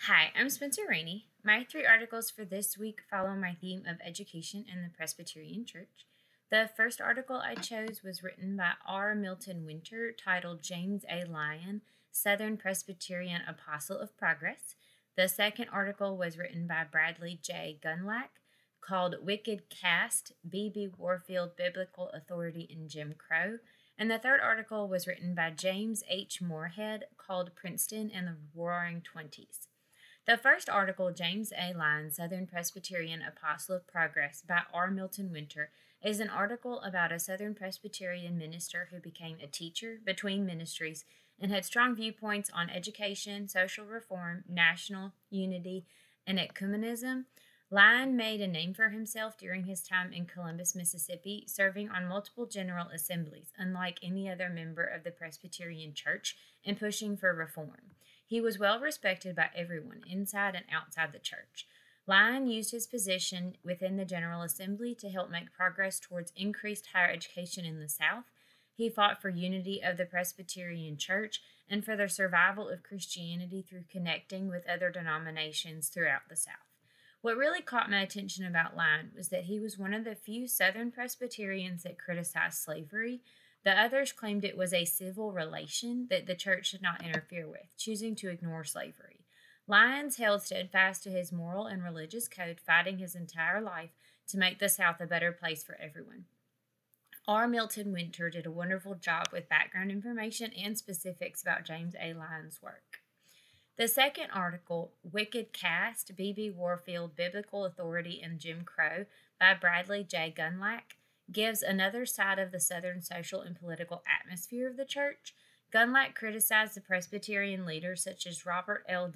Hi, I'm Spencer Rainey. My three articles for this week follow my theme of education in the Presbyterian Church. The first article I chose was written by R. Milton Winter, titled James A. Lyon, Southern Presbyterian Apostle of Progress. The second article was written by Bradley J. Gunlack, called Wicked Caste, B.B. Warfield, Biblical Authority in Jim Crow. And the third article was written by James H. Moorhead, called Princeton and the Roaring Twenties. The first article, James A. Lyon, Southern Presbyterian Apostle of Progress, by R. Milton Winter, is an article about a Southern Presbyterian minister who became a teacher between ministries and had strong viewpoints on education, social reform, national unity, and ecumenism. Lyon made a name for himself during his time in Columbus, Mississippi, serving on multiple general assemblies, unlike any other member of the Presbyterian Church, and pushing for reform. He was well respected by everyone, inside and outside the church. Lyon used his position within the General Assembly to help make progress towards increased higher education in the South. He fought for unity of the Presbyterian Church and for the survival of Christianity through connecting with other denominations throughout the South. What really caught my attention about Lyon was that he was one of the few Southern Presbyterians that criticized slavery. The others claimed it was a civil relation that the church should not interfere with, choosing to ignore slavery. Lyons held steadfast to his moral and religious code, fighting his entire life to make the South a better place for everyone. R. Milton Winter did a wonderful job with background information and specifics about James A. Lyon's work. The second article, Wicked Caste, B.B. Warfield, Biblical Authority in Jim Crow, by Bradley J. Gunlack, gives another side of the Southern social and political atmosphere of the church. Gunlack criticized the Presbyterian leaders such as Robert L.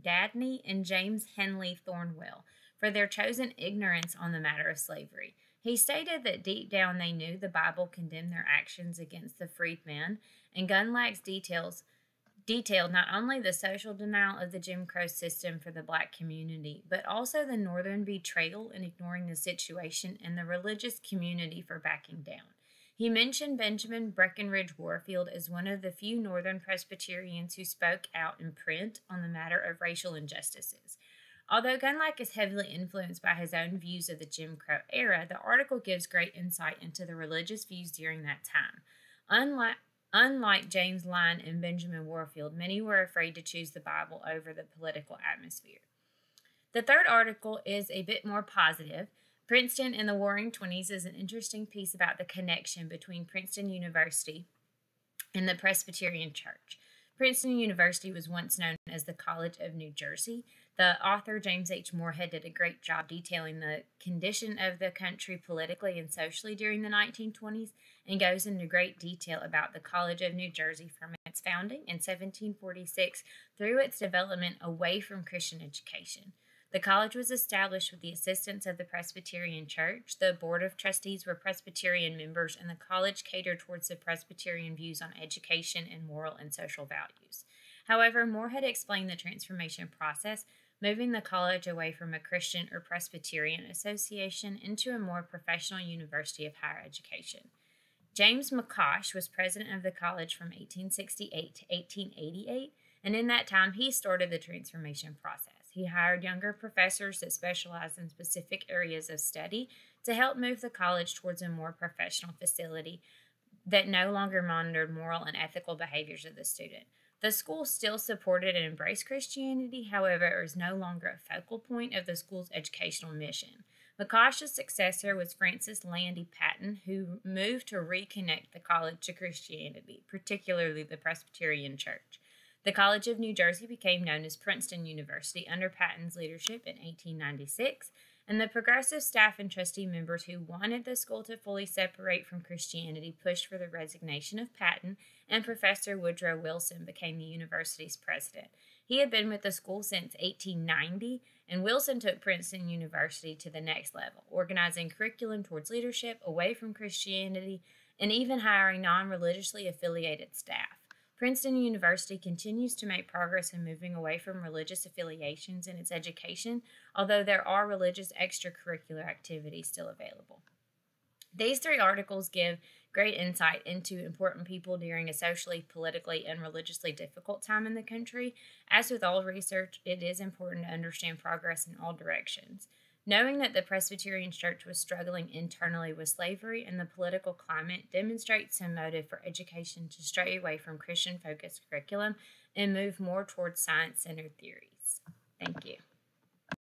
Dabney and James Henley Thornwell for their chosen ignorance on the matter of slavery. He stated that deep down they knew the Bible condemned their actions against the freedmen, and Gunlack's detailed not only the social denial of the Jim Crow system for the black community, but also the Northern betrayal in ignoring the situation and the religious community for backing down. He mentioned Benjamin Breckinridge Warfield as one of the few Northern Presbyterians who spoke out in print on the matter of racial injustices. Although Gunlack is heavily influenced by his own views of the Jim Crow era, the article gives great insight into the religious views during that time. Unlike James Lyon and Benjamin Warfield, many were afraid to choose the Bible over the political atmosphere. The third article is a bit more positive. Princeton in the Roaring Twenties is an interesting piece about the connection between Princeton University and the Presbyterian Church. Princeton University was once known as the College of New Jersey. The author, James H. Moorhead, did a great job detailing the condition of the country politically and socially during the 1920s and goes into great detail about the College of New Jersey from its founding in 1746 through its development away from Christian education. The college was established with the assistance of the Presbyterian Church. The Board of Trustees were Presbyterian members, and the college catered towards the Presbyterian views on education and moral and social values. However, Moorhead explained the transformation process, moving the college away from a Christian or Presbyterian association into a more professional university of higher education. James McCosh was president of the college from 1868 to 1888, and in that time he started the transformation process. He hired younger professors that specialized in specific areas of study to help move the college towards a more professional facility that no longer monitored moral and ethical behaviors of the student. The school still supported and embraced Christianity, however, it was no longer a focal point of the school's educational mission. McCosh's successor was Francis Landy Patton, who moved to reconnect the college to Christianity, particularly the Presbyterian Church. The College of New Jersey became known as Princeton University under Patton's leadership in 1896, and the progressive staff and trustee members who wanted the school to fully separate from Christianity pushed for the resignation of Patton, and Professor Woodrow Wilson became the university's president. He had been with the school since 1890, and Wilson took Princeton University to the next level, organizing curriculum towards leadership away from Christianity and even hiring non-religiously affiliated staff. Princeton University continues to make progress in moving away from religious affiliations in its education, although there are religious extracurricular activities still available. These three articles give great insight into important people during a socially, politically, and religiously difficult time in the country. As with all research, it is important to understand progress in all directions. Knowing that the Presbyterian Church was struggling internally with slavery and the political climate demonstrates some motive for education to stray away from Christian focused curriculum and move more towards science centered theories. Thank you.